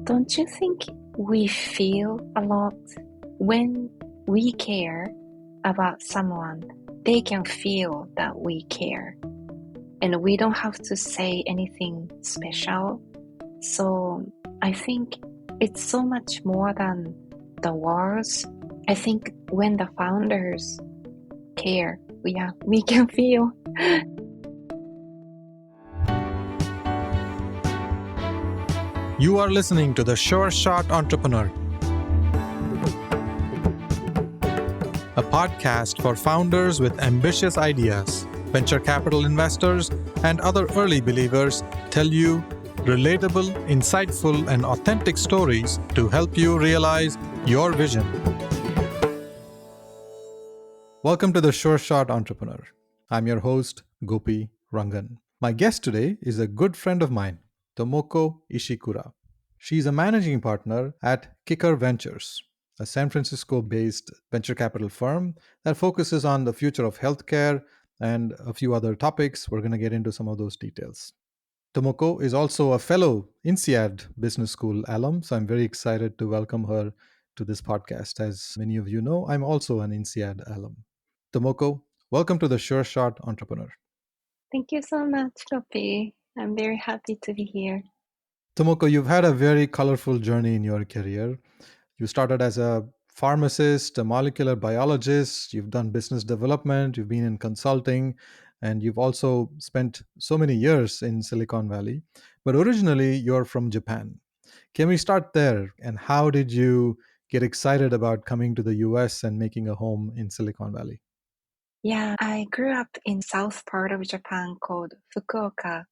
Don't you think we feel a lot when we care about someone? They can feel that we care, and we don't have to say anything special. So I think it's so much more than the words. I think when the founders care, we can feel. You are listening to The Sure Shot Entrepreneur, a podcast for founders with ambitious ideas. Venture capital investors and other early believers tell you relatable, insightful, and authentic stories to help you realize your vision. Welcome to The Sure Shot Entrepreneur. I'm your host, Gopi Rangan. My guest today is a good friend of mine, Tomoko Ishikura. She's a managing partner at Kicker Ventures, a San Francisco-based venture capital firm that focuses on the future of healthcare and a few other topics. We're going to get into some of those details. Tomoko is also a fellow INSEAD Business School alum, so I'm very excited to welcome her to this podcast. As many of you know, I'm also an INSEAD alum. Tomoko, welcome to the Sure Shot Entrepreneur. Thank you so much, Gopi. I'm very happy to be here. Tomoko, you've had a very colorful journey in your career. You started as a pharmacist, a molecular biologist, you've done business development, you've been in consulting, and you've also spent so many years in Silicon Valley. But originally, you're from Japan. Can we start there? And how did you get excited about coming to the US and making a home in Silicon Valley? Yeah, I grew up in south part of Japan called Fukuoka.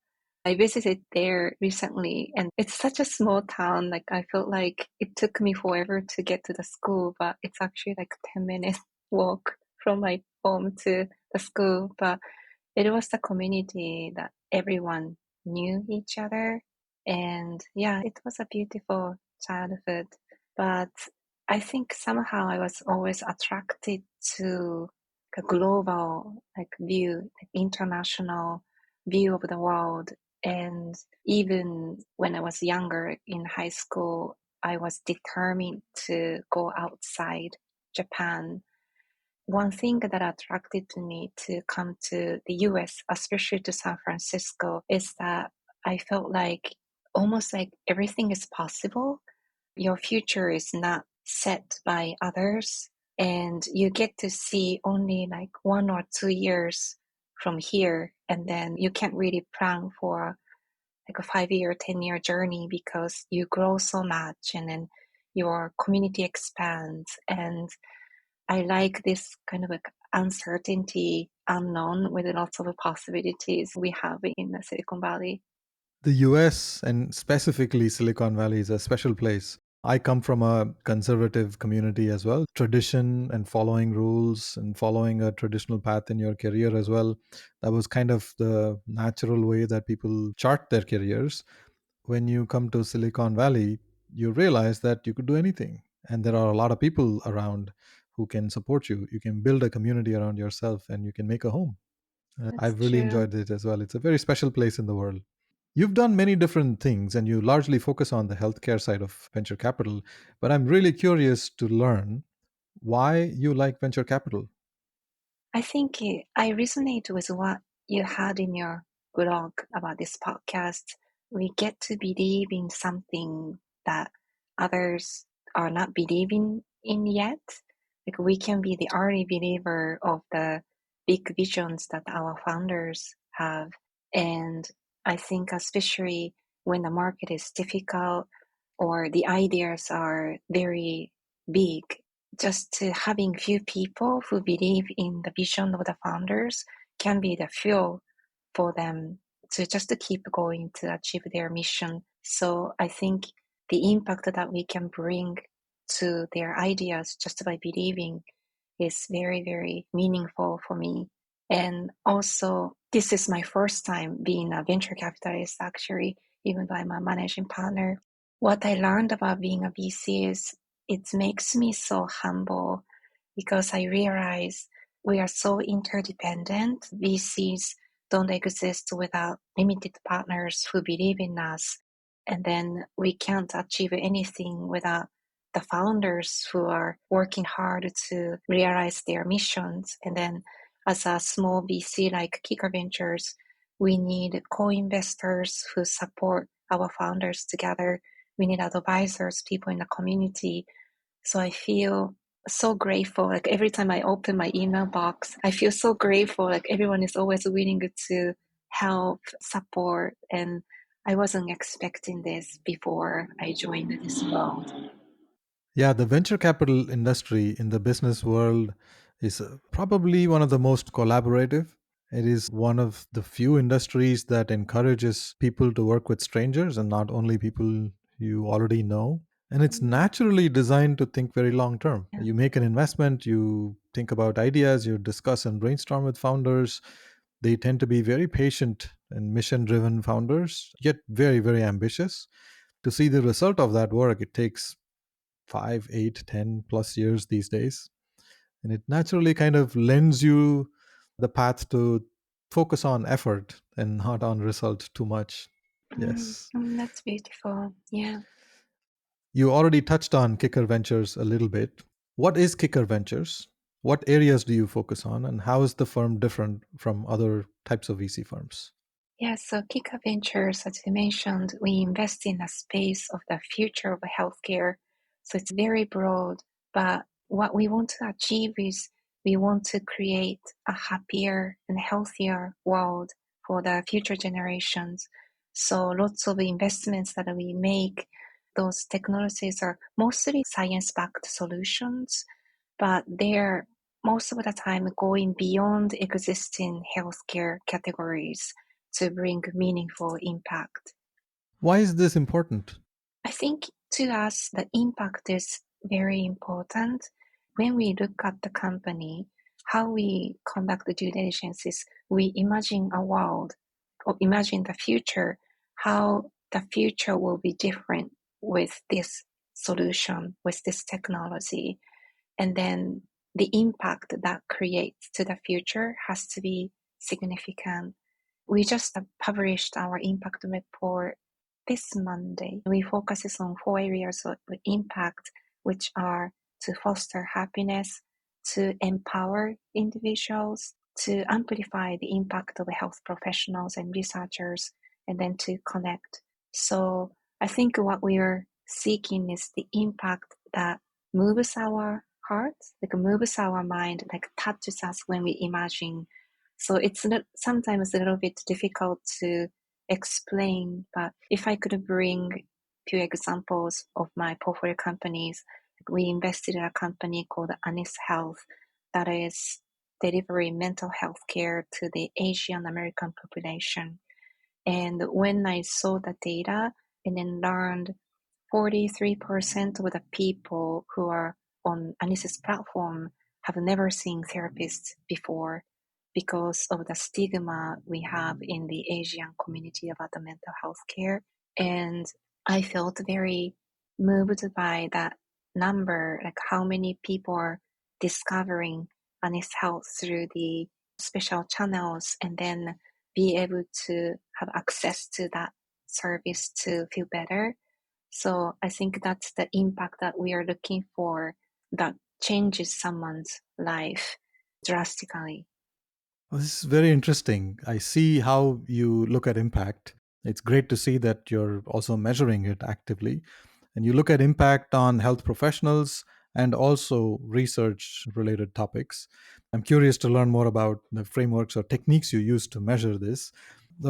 I visited there recently, and it's such a small town. Like, I felt like it took me forever to get to the school, but it's actually like 10 minutes walk from my home to the school. But it was the community that everyone knew each other. And yeah, it was a beautiful childhood. But I think somehow I was always attracted to a global view, international view of the world. And even when I was younger in high school, I was determined to go outside Japan. One thing that attracted me to come to the US, especially to San Francisco, is that I felt like almost like everything is possible. Your future is not set by others, and you get to see only like 1 or 2 years from here, and then you can't really plan for like a 5 year, 10 year journey because you grow so much, and then your community expands. And I like this kind of like uncertainty, unknown, with lots of possibilities we have in the Silicon Valley. The US and specifically Silicon Valley is a special place. I come from a conservative community as well. Tradition and following rules and following a traditional path in your career as well. That was kind of the natural way that people chart their careers. When you come to Silicon Valley, you realize that you could do anything. And there are a lot of people around who can support you. You can build a community around yourself and you can make a home. That's I've really true. enjoyed it as well. It's a very special place in the world. You've done many different things and you largely focus on the healthcare side of venture capital, but I'm really curious to learn why you like venture capital. I think I resonate with what you had in your blog about this podcast. We get to believe in something that others are not believing in yet. Like, we can be the early believer of the big visions that our founders have. And I think especially when the market is difficult or the ideas are very big, just having few people who believe in the vision of the founders can be the fuel for them to just to keep going to achieve their mission. So I think the impact that we can bring to their ideas just by believing is very, very meaningful for me. And also, this is my first time being a venture capitalist, actually, even though I'm a managing partner. What I learned about being a VC is it makes me so humble because I realize we are so interdependent. VCs don't exist without limited partners who believe in us. And then we can't achieve anything without the founders who are working hard to realize their missions. And then as a small VC like Kika Ventures, we need co-investors who support our founders together. We need advisors, people in the community. So I feel so grateful. Like every time I open my email box, I feel so grateful. Like everyone is always willing to help, support, and I wasn't expecting this before I joined this world. Yeah, the venture capital industry in the business world is probably one of the most collaborative. It is one of the few industries that encourages people to work with strangers and not only people you already know. And it's naturally designed to think very long term. Yeah. You make an investment, you think about ideas, you discuss and brainstorm with founders. They tend to be very patient and mission driven founders, yet very, very ambitious. To see the result of that work, it takes 5, 8, 10+ years these days. And it naturally kind of lends you the path to focus on effort and not on result too much. Yes. That's beautiful. Yeah. You already touched on Kicker Ventures a little bit. What is Kicker Ventures? What areas do you focus on, and how is the firm different from other types of VC firms? Yeah, so Kika Ventures, as you mentioned, we invest in a space of the future of healthcare. So it's very broad, but what we want to achieve is we want to create a happier and healthier world for the future generations. So lots of investments that we make, those technologies are mostly science-backed solutions, but they're most of the time going beyond existing healthcare categories to bring meaningful impact. Why is this important? I think to us, the impact is very important. When we look at the company, how we conduct the due diligence is we imagine a world or imagine the future, how the future will be different with this solution, with this technology. And then the impact that creates to the future has to be significant. We just published our impact report this Monday. We focus on 4 areas of impact, which are to foster happiness, to empower individuals, to amplify the impact of health professionals and researchers, and then to connect. So I think what we are seeking is the impact that moves our hearts, like moves our mind, like touches us when we imagine. So it's sometimes a little bit difficult to explain, but if I could bring a few examples of my portfolio companies, we invested in a company called Anis Health that is delivering mental health care to the Asian American population. And when I saw the data and then learned 43% of the people who are on Anis's platform have never seen therapists before because of the stigma we have in the Asian community about the mental health care. And I felt very moved by that number, like how many people are discovering Anis Health through the special channels and then be able to have access to that service to feel better. So I think that's the impact that we are looking for that changes someone's life drastically. Well, this is very interesting. I see how you look at impact. It's great to see that you're also measuring it actively. And you look at impact on health professionals and also research related topics. I'm curious to learn more about the frameworks or techniques you use to measure this.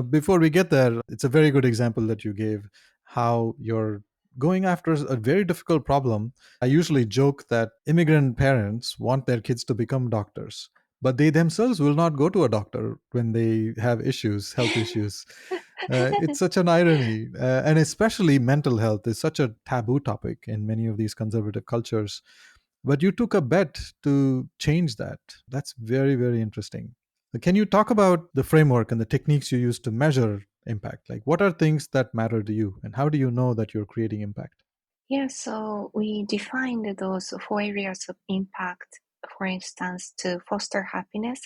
Before we get there, it's a very good example that you gave how you're going after a very difficult problem. I usually joke that immigrant parents want their kids to become doctors, but they themselves will not go to a doctor when they have issues, health issues. It's such an irony. And especially mental health is such a taboo topic in many of these conservative cultures. But you took a bet to change that. That's very, very interesting. Can you talk about the framework and the techniques you use to measure impact? Like, what are things that matter to you, and how do you know that you're creating impact? Yeah, so we defined those 4 areas of impact, for instance, to foster happiness.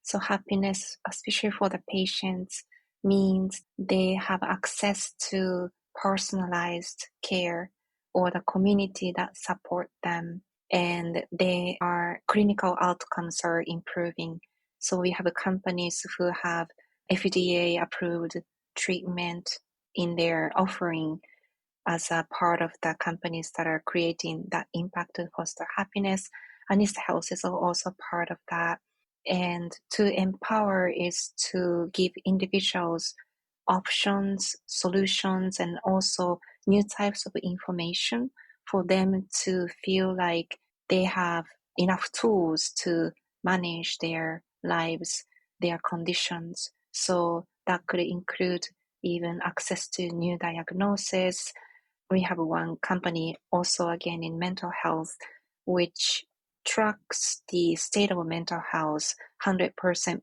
So happiness, especially for the patients, means they have access to personalized care or the community that support them, and their clinical outcomes are improving. So we have companies who have FDA approved treatment in their offering as a part of the companies that are creating that impact to foster happiness. Anis Health is also part of that. And to empower is to give individuals options, solutions, and also new types of information for them to feel like they have enough tools to manage their lives, their conditions. So that could include even access to new diagnosis. We have one company also again in mental health, which tracks the state of mental health 100%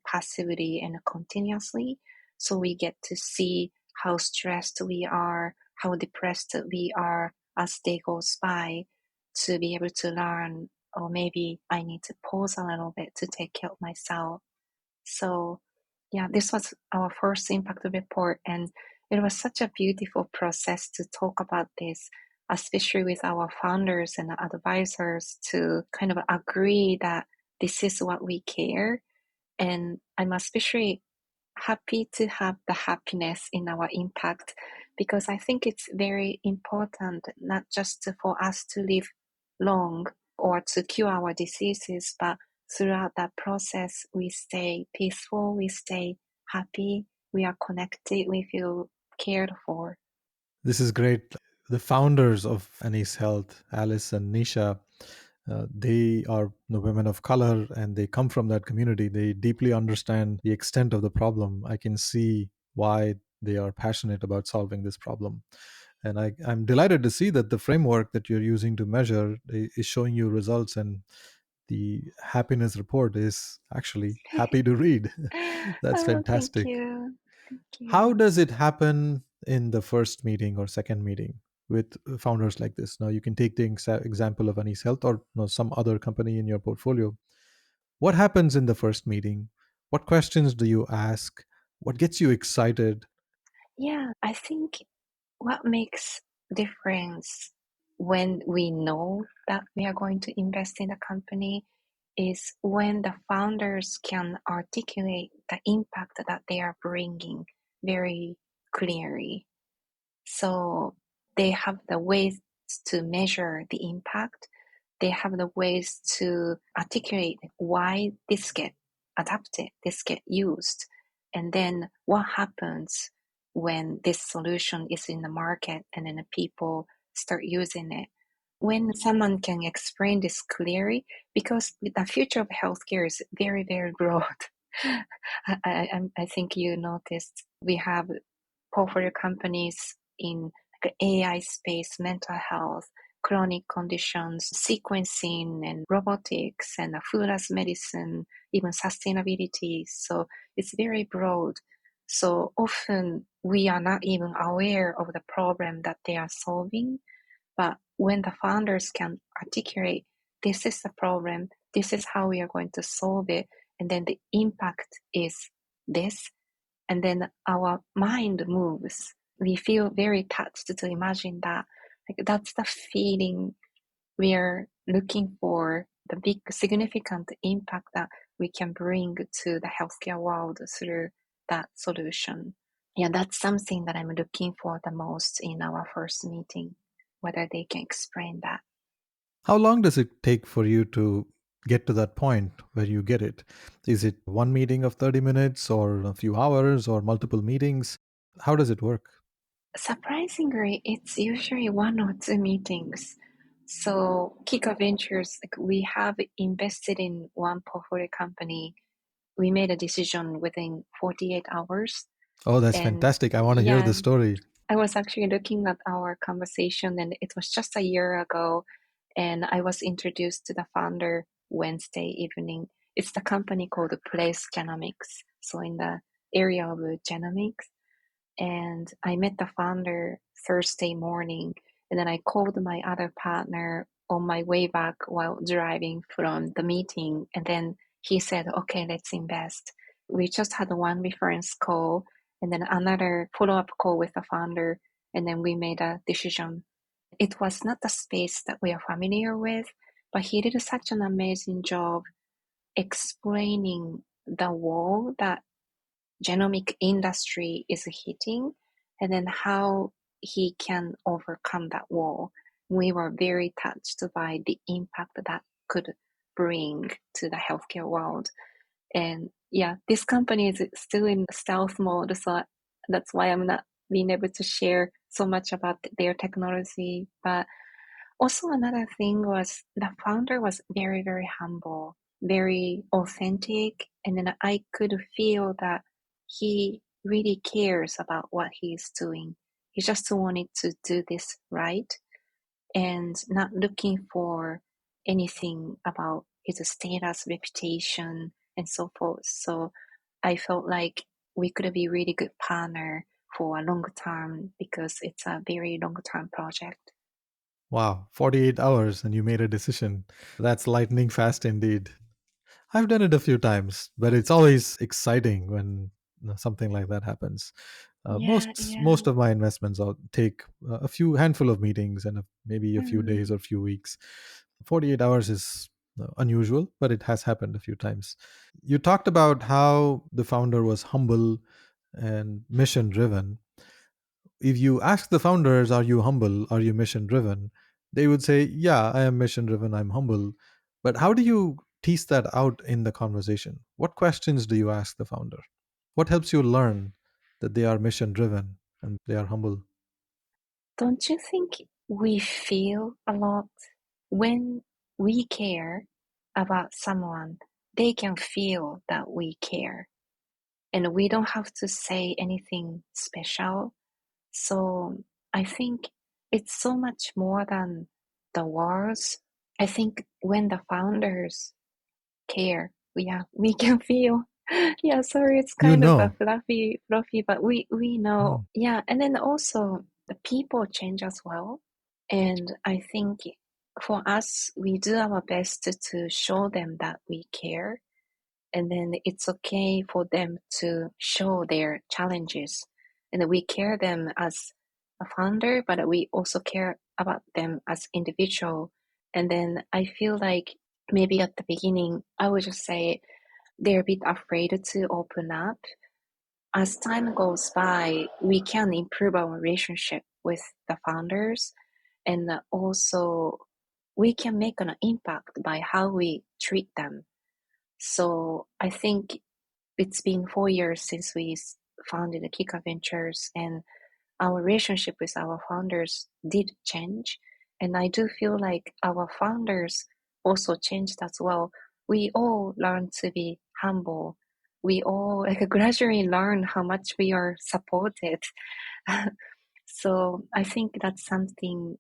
passively and continuously. So we get to see how stressed we are, how depressed we are as day goes by, to be able to learn, or maybe I need to pause a little bit to take care of myself. So, yeah, this was our first impact report, and it was such a beautiful process to talk about this, especially with our founders and advisors to kind of agree that this is what we care. And I'm especially happy to have the happiness in our impact because I think it's very important not just for us to live long or to cure our diseases, but throughout that process, we stay peaceful, we stay happy, we are connected, we feel cared for. This is great. The founders of Anis Health, Alice and Nisha, they are the women of color and they come from that community. They deeply understand the extent of the problem. I can see why they are passionate about solving this problem. And I'm delighted to see that the framework that you're using to measure is showing you results, and the happiness report is actually happy to read. That's Oh, thank fantastic. you. Thank How you. does it happen in the first meeting or second meeting with founders like this? Now, you can take the example of Anis Health or some other company in your portfolio. What happens in the first meeting? What questions do you ask? What gets you excited? Yeah, I think what makes difference when we know that we are going to invest in a company is when the founders can articulate the impact that they are bringing very clearly. So they have the ways to measure the impact. They have the ways to articulate why this get adapted, this get used, and then what happens when this solution is in the market and then the people start using it. When someone can explain this clearly, because the future of healthcare is very, very broad. I think you noticed we have portfolio companies in like AI space, mental health, chronic conditions, sequencing and robotics and food as medicine, even sustainability. So it's very broad. So often we are not even aware of the problem that they are solving. But when the founders can articulate, this is the problem, this is how we are going to solve it, and then the impact is this, and then our mind moves. We feel very touched to imagine that. Like that's the feeling we are looking for, the big significant impact that we can bring to the healthcare world through that solution. Yeah, that's something that I'm looking for the most in our first meeting, whether they can explain that. How long does it take for you to get to that point where you get it? Is it one meeting of 30 minutes or a few hours or multiple meetings? How does it work? Surprisingly, it's usually one or two meetings. So Kika Ventures, like we have invested in one portfolio company. We made a decision within 48 hours. Oh, that's And fantastic. I want to hear yeah, the story. I was actually looking at our conversation, and it was just a year ago. And I was introduced to the founder Wednesday evening. It's the company called Place Genomics. So in the area of genomics. And I met the founder Thursday morning, and then I called my other partner on my way back while driving from the meeting, and then he said, okay, let's invest. We just had one reference call and then another follow-up call with the founder, And then we made a decision. It was not a space that we are familiar with, but he did such an amazing job explaining the wall that genomic industry is hitting, and then how he can overcome that wall. We were very touched by the impact that could bring to the healthcare world. And yeah, this company is still in stealth mode, so that's why I'm not being able to share so much about their technology. But also another thing was the founder was very, very humble, very authentic, and then I could feel that he really cares about what he's doing. He just wanted to do this right and not looking for anything about his status, reputation, and so forth. So I felt like we could be really good partner for a long term because it's a very long term project. Wow, 48 hours and you made a decision. That's lightning fast indeed. I've done it a few times, but it's always exciting when something like that happens. Yeah, Most yeah. of my investments I'll take a few handful of meetings and maybe a few days Mm, or few weeks. 48 hours is unusual, but it has happened a few times. You talked about how the founder was humble and mission driven. If you ask the founders, are you humble? Are you mission driven? They would say, yeah, I am mission driven. I'm humble. But how do you tease that out in the conversation? What questions do you ask the founder? What helps you learn that they are mission driven and they are humble? don't you think we feel a lot when we care about someone? They can feel that we care, and we don't have to say anything special. So I think it's so much more than the words. I think when the founders care, yeah, we can feel. Yeah, sorry, it's You kind of a know. fluffy, but we know. Mm. Yeah, and then also the people change as well. And I think for us, we do our best to show them that we care, and then it's okay for them to show their challenges, and we care them as a founder, but we also care about them as individual. And then I feel like maybe at the beginning I would just say they're a bit afraid to open up. As time goes by, we can improve our relationship with the founders, and also we can make an impact by how we treat them. So I think it's been 4 years since we founded the Kika Ventures, and our relationship with our founders did change. And I do feel like our founders also changed as well. We all learned to be humble. We all like gradually learn how much we are supported. So I think that's something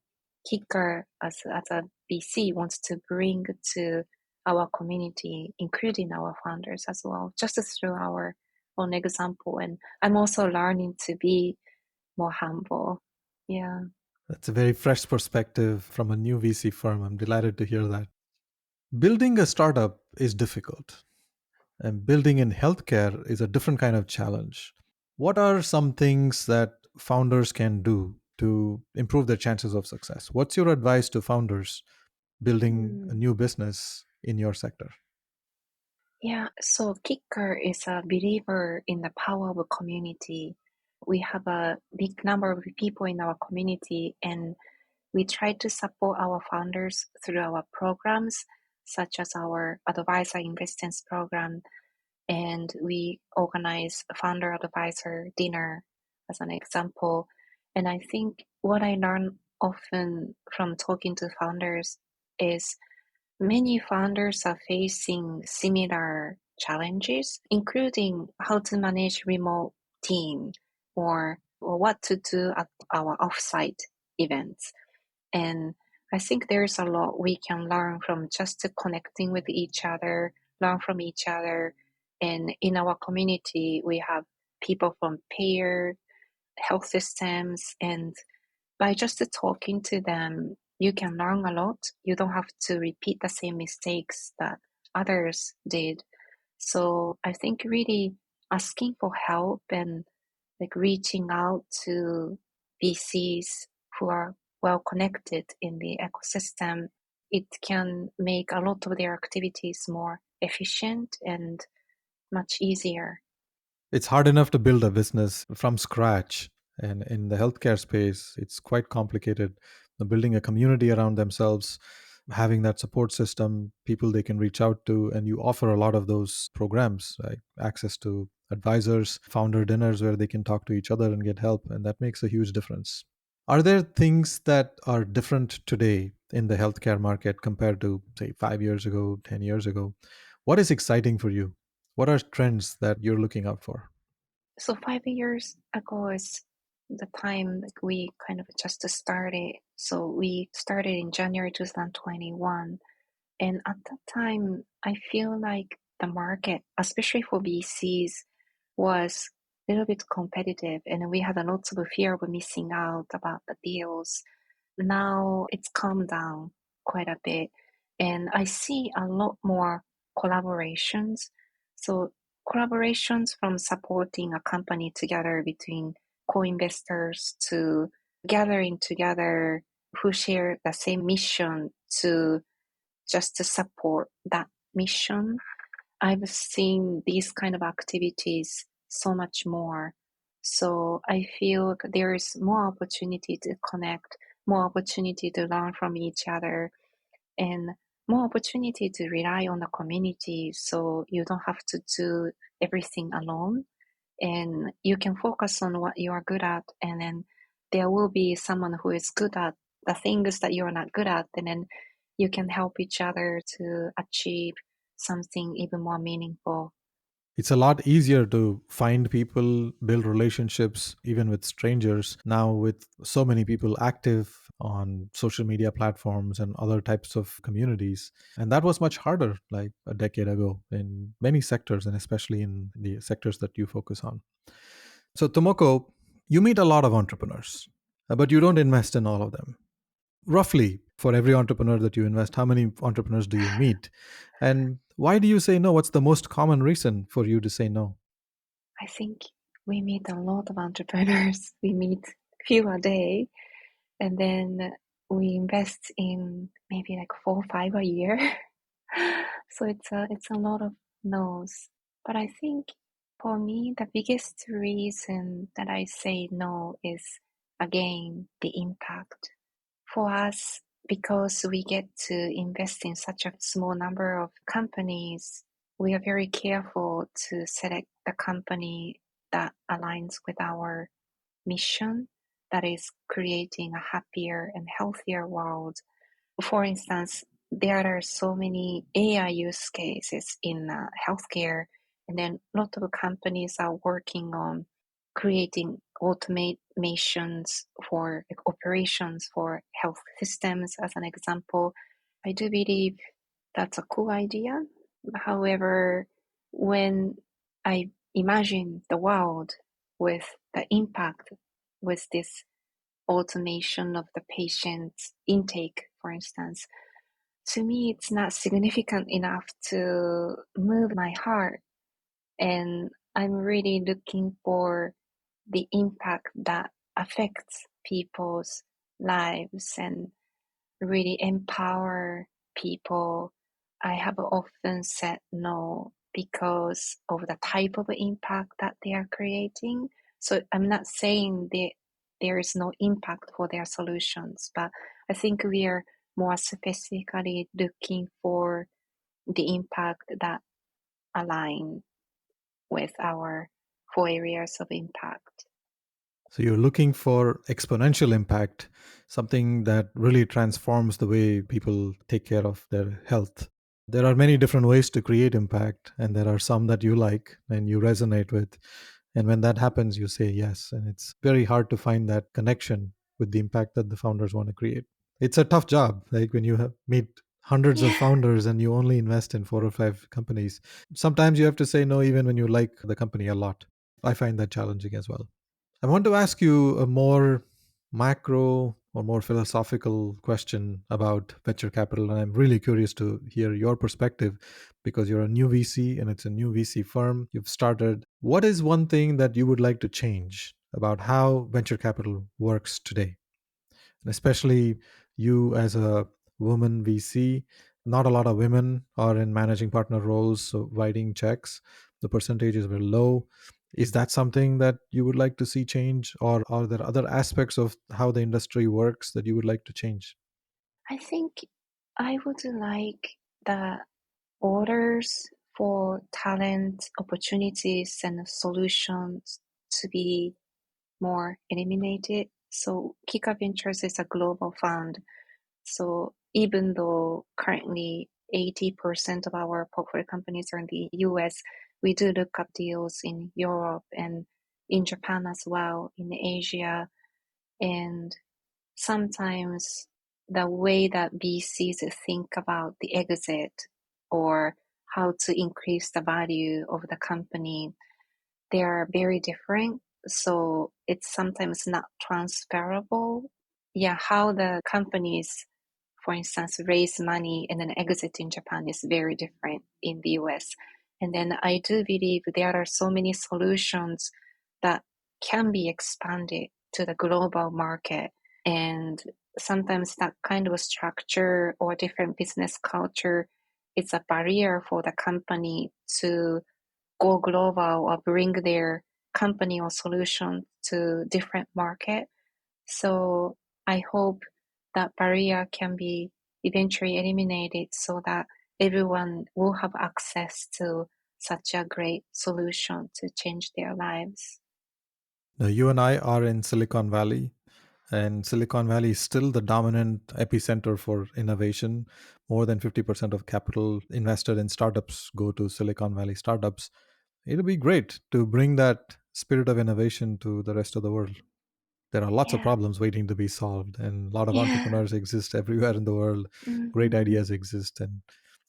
Kicker as a BC wants to bring to our community, including our founders as well, just through our own example. And I'm also learning to be more humble. Yeah. That's a very fresh perspective from a new VC firm. I'm delighted to hear that. Building a startup is difficult, and building in healthcare is a different kind of challenge. What are some things that founders can do to improve their chances of success? What's your advice to founders building a Mm. new business in your sector? Yeah. So Kicker is a believer in the power of a community. We have a big number of people in our community, and we try to support our founders through our programs, such as our advisor investments program, and we organize a founder advisor dinner as an example. And I think what I learn often from talking to founders is many founders are facing similar challenges, including how to manage remote team, or what to do at our offsite events. And I think there's a lot we can learn from just connecting with each other, learn from each other. And in our community, we have people from payer, health systems, and by just talking to them, you can learn a lot. You don't have to repeat the same mistakes that others did. So I think really asking for help and like reaching out to VCs who are well connected in the ecosystem, it can make a lot of their activities more efficient and much easier. It's hard enough to build a business from scratch. And in the healthcare space, it's quite complicated. Building a community around themselves, having that support system, people they can reach out to, and you offer a lot of those programs, like access to advisors, founder dinners where they can talk to each other and get help. And that makes a huge difference. Are there things that are different today in the healthcare market compared to, say, 5 years ago, 10 years ago? What is exciting for you? What are trends that you're looking out for? So 5 years ago is the time like we kind of just started. So we started in January 2021. And at that time, I feel like the market, especially for VCs, was a little bit competitive, and we had a lot of fear of missing out about the deals. Now it's calmed down quite a bit, and I see a lot more collaborations. So collaborations from supporting a company together between co-investors to gathering together who share the same mission to just to support that mission. I've seen these kind of activities so much more. So I feel there is more opportunity to connect, more opportunity to learn from each other, and more opportunity to rely on the community so you don't have to do everything alone, and you can focus on what you are good at, and then there will be someone who is good at the things that you're not good at, and then you can help each other to achieve something even more meaningful. It's a lot easier to find people, build relationships, even with strangers now, with so many people active on social media platforms and other types of communities. And that was much harder like a decade ago in many sectors, and especially in the sectors that you focus on. So, Tomoko, you meet a lot of entrepreneurs, but you don't invest in all of them. Roughly, for every entrepreneur that you invest, how many entrepreneurs do you meet? And why do you say no? What's the most common reason for you to say no? I think we meet a lot of entrepreneurs. We meet few a day, and then we invest in maybe like 4 or 5 a year. So it's a lot of no's. But I think for me, the biggest reason that I say no is again the impact. For us, because we get to invest in such a small number of companies, we are very careful to select the company that aligns with our mission, that is creating a happier and healthier world. For instance, there are so many AI use cases in healthcare, and then a lot of companies are working on creating automations for like, operations for health systems, as an example. I do believe that's a cool idea. However, when I imagine the world with the impact with this automation of the patient's intake, for instance, to me, it's not significant enough to move my heart. And I'm really looking for the impact that affects people's lives and really empower people. I have often said no because of the type of impact that they are creating. So I'm not saying that there is no impact for their solutions, but I think we are more specifically looking for the impact that align with our 4 areas of impact. So you're looking for exponential impact, something that really transforms the way people take care of their health. There are many different ways to create impact, and there are some that you like and you resonate with. And when that happens, you say yes. And it's very hard to find that connection with the impact that the founders want to create. It's a tough job. Like when you meet hundreds of Yeah. founders and you only invest in 4 or 5 companies, sometimes you have to say no, even when you like the company a lot. I find that challenging as well. I want to ask you a more macro or more philosophical question about venture capital. And I'm really curious to hear your perspective because you're a new VC and it's a new VC firm you've started. What is one thing that you would like to change about how venture capital works today. And especially you as a woman VC, not a lot of women are in managing partner roles, so writing checks. The percentages were low. Is that something that you would like to see change, or are there other aspects of how the industry works that you would like to change? I think I would like the orders for talent, opportunities, and solutions to be more eliminated. So Kika Ventures is a global fund. So even though currently 80% of our portfolio companies are in the US, we do look up deals in Europe and in Japan as well, in Asia. And sometimes the way that VCs think about the exit or how to increase the value of the company, they are very different. So it's sometimes not transferable. Yeah, how the companies, for instance, raise money and then exit in Japan is very different in the US. And then I do believe there are so many solutions that can be expanded to the global market. And sometimes that kind of structure or different business culture is a barrier for the company to go global or bring their company or solution to different market. So I hope that barrier can be eventually eliminated so that everyone will have access to such a great solution to change their lives. Now, you and I are in Silicon Valley, and Silicon Valley is still the dominant epicenter for innovation. More than 50% of capital invested in startups go to Silicon Valley startups. It'll be great to bring that spirit of innovation to the rest of the world. There are lots of Yeah, problems waiting to be solved, and a lot of yeah, entrepreneurs exist everywhere in the world. Great hmm, ideas exist, and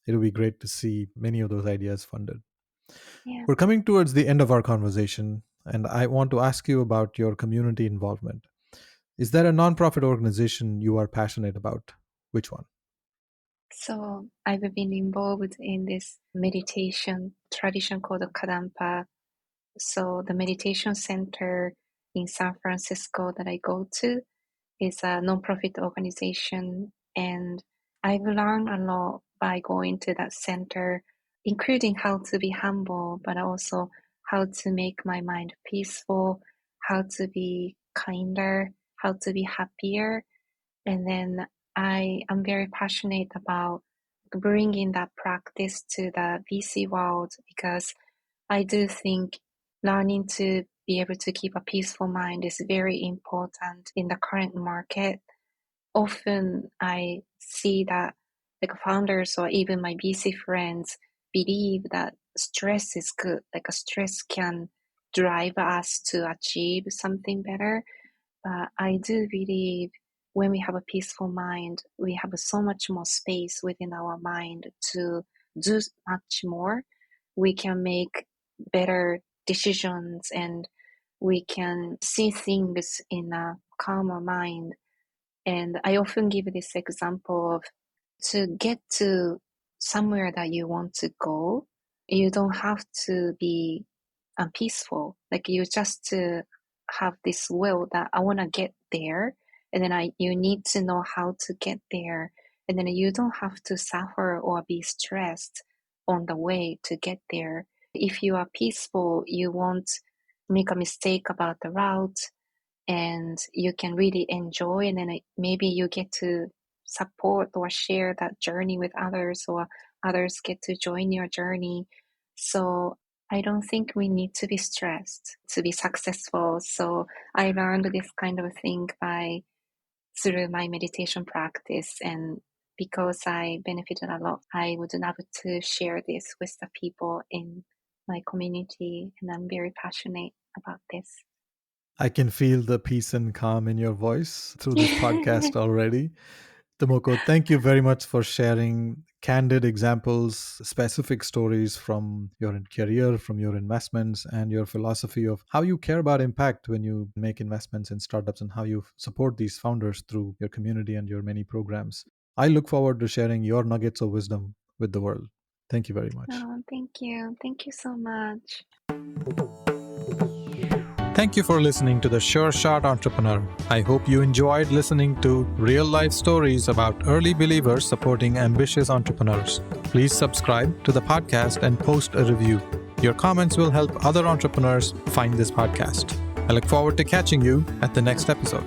it'll be great to see many of those ideas funded. yeah. We're coming towards the end of our conversation, and I want to ask you about your community involvement. Is there a nonprofit organization you are passionate about? Which one? So I've been involved in this meditation tradition called Kadampa. So the meditation center in San Francisco that I go to is a nonprofit organization, and I've learned a lot by going to that center, including how to be humble, but also how to make my mind peaceful, how to be kinder, how to be happier. And then I am very passionate about bringing that practice to the VC world because I do think learning to be able to keep a peaceful mind is very important in the current market. Often I see that like founders or even my VC friends believe that stress is good, like a stress can drive us to achieve something better. But I do believe when we have a peaceful mind, we have so much more space within our mind to do much more. We can make better decisions and we can see things in a calmer mind. And I often give this example of to get to somewhere that you want to go, you don't have to be peaceful. Like you just to have this will that I want to get there, and then you need to know how to get there, and then you don't have to suffer or be stressed on the way to get there. If you are peaceful, you won't make a mistake about the route and you can really enjoy and then maybe you get to support or share that journey with others or others get to join your journey. So I don't think we need to be stressed to be successful. So I learned this kind of thing by through my meditation practice, and because I benefited a lot, I would love to share this with the people in my community, and I'm very passionate about this. I can feel the peace and calm in your voice through this podcast already. Tomoko, thank you very much for sharing candid examples, specific stories from your career, from your investments, and your philosophy of how you care about impact when you make investments in startups and how you support these founders through your community and your many programs. I look forward to sharing your nuggets of wisdom with the world. Thank you very much. Oh, thank you. Thank you so much. Thank you for listening to The Sure Shot Entrepreneur. I hope you enjoyed listening to real-life stories about early believers supporting ambitious entrepreneurs. Please subscribe to the podcast and post a review. Your comments will help other entrepreneurs find this podcast. I look forward to catching you at the next episode.